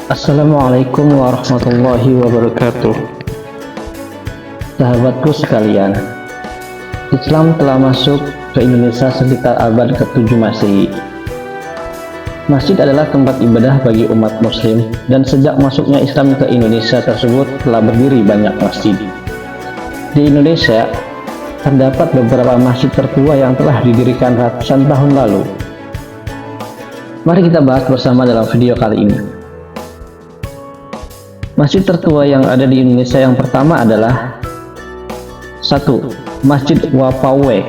Assalamualaikum warahmatullahi wabarakatuh. Sahabatku sekalian, Islam telah masuk ke Indonesia sekitar abad ke-7 Masehi. Masjid adalah tempat ibadah bagi umat muslim, dan sejak masuknya Islam ke Indonesia tersebut telah berdiri banyak masjid. Di Indonesia, terdapat beberapa masjid tertua yang telah didirikan ratusan tahun lalu. Mari kita bahas bersama dalam video kali ini. Masjid tertua yang ada di Indonesia yang pertama adalah 1. Masjid Wapawe.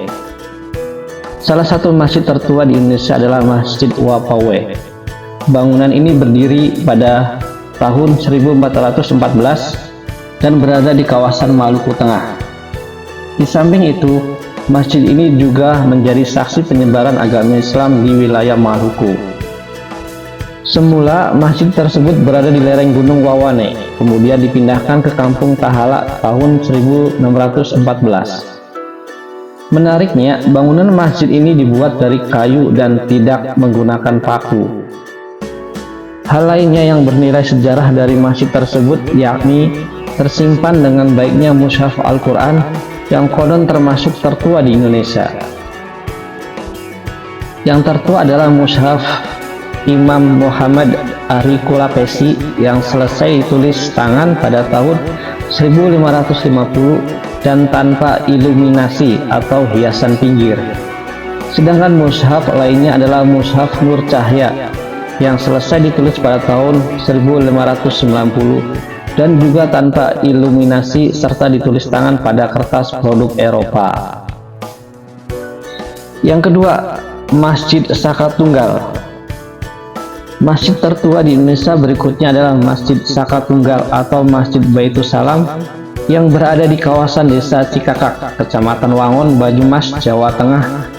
Salah satu masjid tertua di Indonesia adalah Masjid Wapawe. Bangunan ini berdiri pada tahun 1414 dan berada di kawasan Maluku Tengah. Di samping itu, masjid ini juga menjadi saksi penyebaran agama Islam di wilayah Maluku. Semula masjid tersebut berada di lereng Gunung Wawane, kemudian dipindahkan ke Kampung Tahala tahun 1614. Menariknya, bangunan masjid ini dibuat dari kayu dan tidak menggunakan paku. Hal lainnya yang bernilai sejarah dari masjid tersebut yakni tersimpan dengan baiknya mushaf Al-Quran yang konon termasuk tertua di Indonesia. Yang tertua adalah mushaf Imam Muhammad Ari Kulapesi yang selesai ditulis tangan pada tahun 1550 dan tanpa iluminasi atau hiasan pinggir. Sedangkan mushaf lainnya adalah mushaf Nur Cahya yang selesai ditulis pada tahun 1590 dan juga tanpa iluminasi serta ditulis tangan pada kertas produk Eropa. Yang kedua, Masjid Saka Tunggal. Masjid tertua di Indonesia berikutnya adalah Masjid Saka Tunggal atau Masjid Baitussalam yang berada di kawasan Desa Cikakak, Kecamatan Wangon, Banyumas, Jawa Tengah,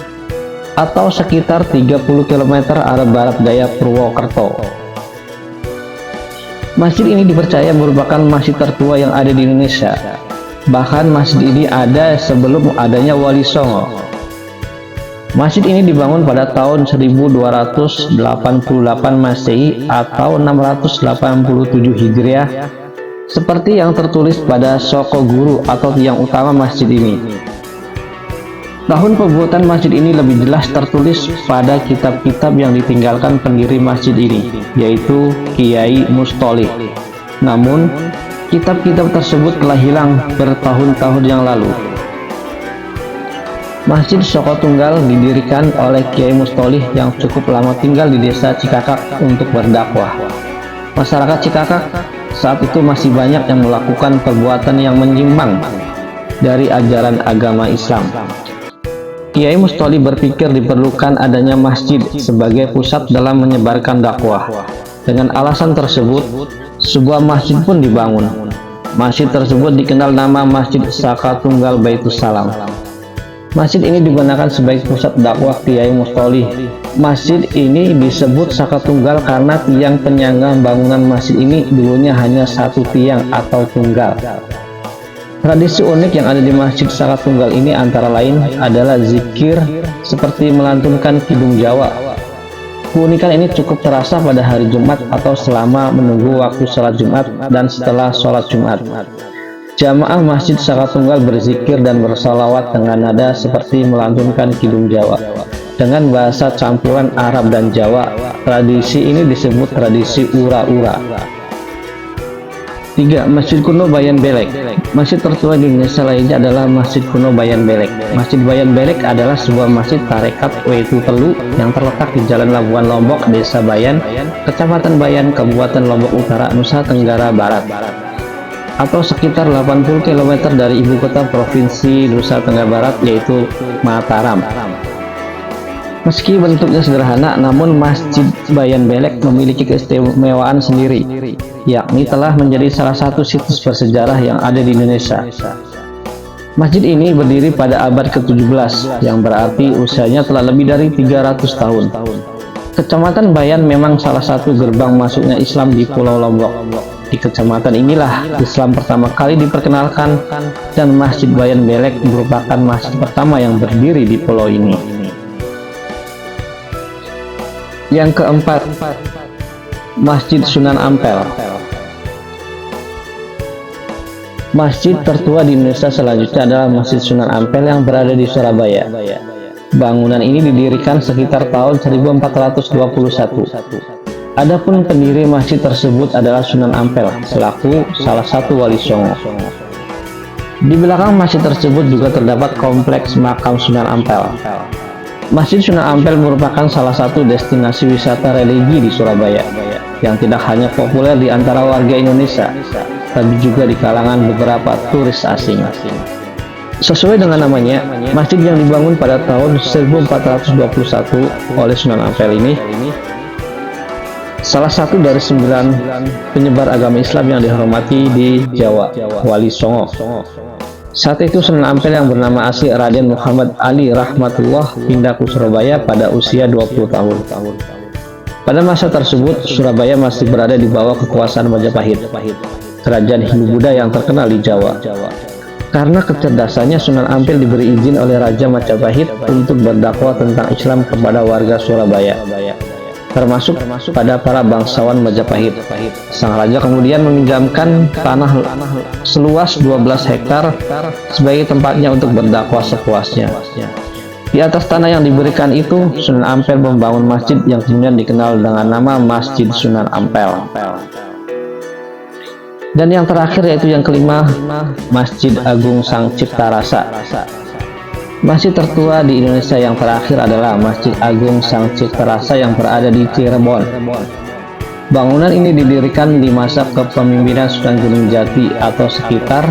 atau sekitar 30 km arah barat daya Purwokerto. Masjid ini dipercaya merupakan masjid tertua yang ada di Indonesia. Bahkan masjid ini ada sebelum adanya Wali Songo. Masjid ini dibangun pada tahun 1288 Masehi atau 687 Hijriah, seperti yang tertulis pada Soko Guru atau tiang utama masjid ini. Tahun pembuatan masjid ini lebih jelas tertulis pada kitab-kitab yang ditinggalkan pendiri masjid ini, yaitu Kiai Mustolih. Namun, kitab-kitab tersebut telah hilang bertahun-tahun yang lalu. Masjid Saka Tunggal didirikan oleh Kiai Mustolih yang cukup lama tinggal di desa Cikakak untuk berdakwah. Masyarakat Cikakak saat itu masih banyak yang melakukan perbuatan yang menyimpang dari ajaran agama Islam. Kiai Mustolih berpikir diperlukan adanya masjid sebagai pusat dalam menyebarkan dakwah. Dengan alasan tersebut, sebuah masjid pun dibangun. Masjid tersebut dikenal nama Masjid Saka Tunggal Baitussalam. Masjid ini digunakan sebagai pusat dakwah Kiai Mustolih. Masjid ini disebut Saka Tunggal karena tiang penyangga bangunan masjid ini dulunya hanya satu tiang atau tunggal. Tradisi unik yang ada di Masjid Saka Tunggal ini antara lain adalah zikir seperti melantunkan Kidung Jawa. Keunikan ini cukup terasa pada hari Jumat atau selama menunggu waktu sholat Jumat dan setelah sholat Jumat. Jamaah Masjid Saka Tunggal berzikir dan bersalawat dengan nada seperti melantunkan Kidung Jawa dengan bahasa campuran Arab dan Jawa. Tradisi ini disebut tradisi ura-ura. 3. Masjid Kuno Bayan Belek. Masjid tertua di Indonesia lainnya adalah Masjid Kuno Bayan Belek. Masjid Bayan Belek adalah sebuah masjid tarekat Wetu Telu yang terletak di Jalan Labuan Lombok, Desa Bayan, Kecamatan Bayan, Kabupaten Lombok Utara, Nusa Tenggara Barat, atau sekitar 80 km dari ibu kota provinsi Nusa Tenggara Barat, yaitu Mataram. Meski bentuknya sederhana, namun Masjid Bayan Belek memiliki keistimewaan sendiri, yakni telah menjadi salah satu situs bersejarah yang ada di Indonesia. Masjid ini berdiri pada abad ke-17, yang berarti usianya telah lebih dari 300 tahun. Kecamatan Bayan memang salah satu gerbang masuknya Islam di Pulau Lombok. Di kecamatan inilah Islam pertama kali diperkenalkan, dan Masjid Bayan Belek merupakan masjid pertama yang berdiri di pulau ini. Yang keempat, Masjid Sunan Ampel. Masjid tertua di Indonesia selanjutnya adalah Masjid Sunan Ampel yang berada di Surabaya. Bangunan ini didirikan sekitar tahun 1421. Adapun pendiri masjid tersebut adalah Sunan Ampel selaku salah satu wali Songo. Di belakang masjid tersebut juga terdapat kompleks makam Sunan Ampel. Masjid Sunan Ampel merupakan salah satu destinasi wisata religi di Surabaya yang tidak hanya populer di antara warga Indonesia, tapi juga di kalangan beberapa turis asing. Sesuai dengan namanya, masjid yang dibangun pada tahun 1421 oleh Sunan Ampel ini salah satu dari 9 penyebar agama Islam yang dihormati di Jawa, Wali Songo. Saat itu Sunan Ampel yang bernama asli Raden Muhammad Ali Rahmatullah pindah ke Surabaya pada usia 20 tahun. Pada masa tersebut, Surabaya masih berada di bawah kekuasaan Majapahit, kerajaan Hindu-Buddha yang terkenal di Jawa. Karena kecerdasannya, Sunan Ampel diberi izin oleh Raja Majapahit untuk berdakwah tentang Islam kepada warga Surabaya, termasuk pada para bangsawan Majapahit. Sang raja kemudian meminjamkan tanah seluas 12 hektar sebagai tempatnya untuk berdakwah sepuasnya. Di atas tanah yang diberikan itu, Sunan Ampel membangun masjid yang kemudian dikenal dengan nama Masjid Sunan Ampel. Dan yang terakhir yaitu yang kelima, Masjid Agung Sang Cipta Rasa. Masjid tertua di Indonesia yang terakhir adalah Masjid Agung Sang Cipta Rasa yang berada di Cirebon. Bangunan ini didirikan di masa kepemimpinan Sunan Gunung Jati atau sekitar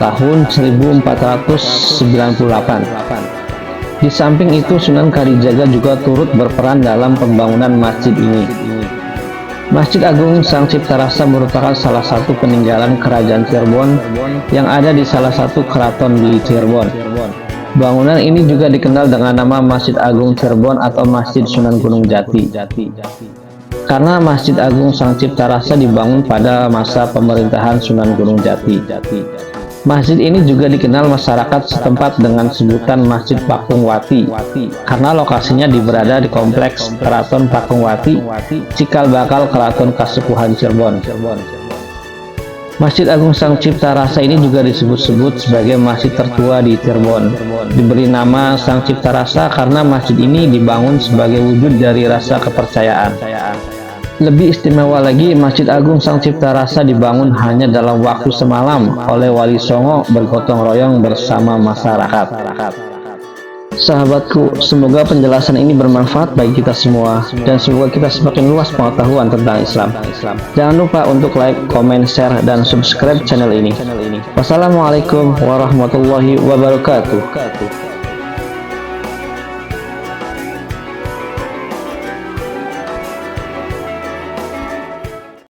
tahun 1498. Di samping itu, Sunan Kalijaga juga turut berperan dalam pembangunan masjid ini. Masjid Agung Sang Cipta Rasa merupakan salah satu peninggalan Kerajaan Cirebon yang ada di salah satu keraton di Cirebon. Bangunan ini juga dikenal dengan nama Masjid Agung Cirebon atau Masjid Sunan Gunung Jati. Karena Masjid Agung Sang Cipta Rasa dibangun pada masa pemerintahan Sunan Gunung Jati. Masjid ini juga dikenal masyarakat setempat dengan sebutan Masjid Pakungwati karena lokasinya berada di kompleks Keraton Pakungwati, cikal bakal Keraton Kasepuhan Cirebon. Masjid Agung Sang Cipta Rasa ini juga disebut-sebut sebagai masjid tertua di Cirebon. Diberi nama Sang Cipta Rasa karena masjid ini dibangun sebagai wujud dari rasa kepercayaan. Lebih istimewa lagi, Masjid Agung Sang Cipta Rasa dibangun hanya dalam waktu semalam oleh Wali Songo bergotong royong bersama masyarakat. Sahabatku, semoga penjelasan ini bermanfaat bagi kita semua dan semoga kita semakin luas pengetahuan tentang Islam. Jangan lupa untuk like, comment, share, dan subscribe channel ini. Wassalamualaikum warahmatullahi wabarakatuh.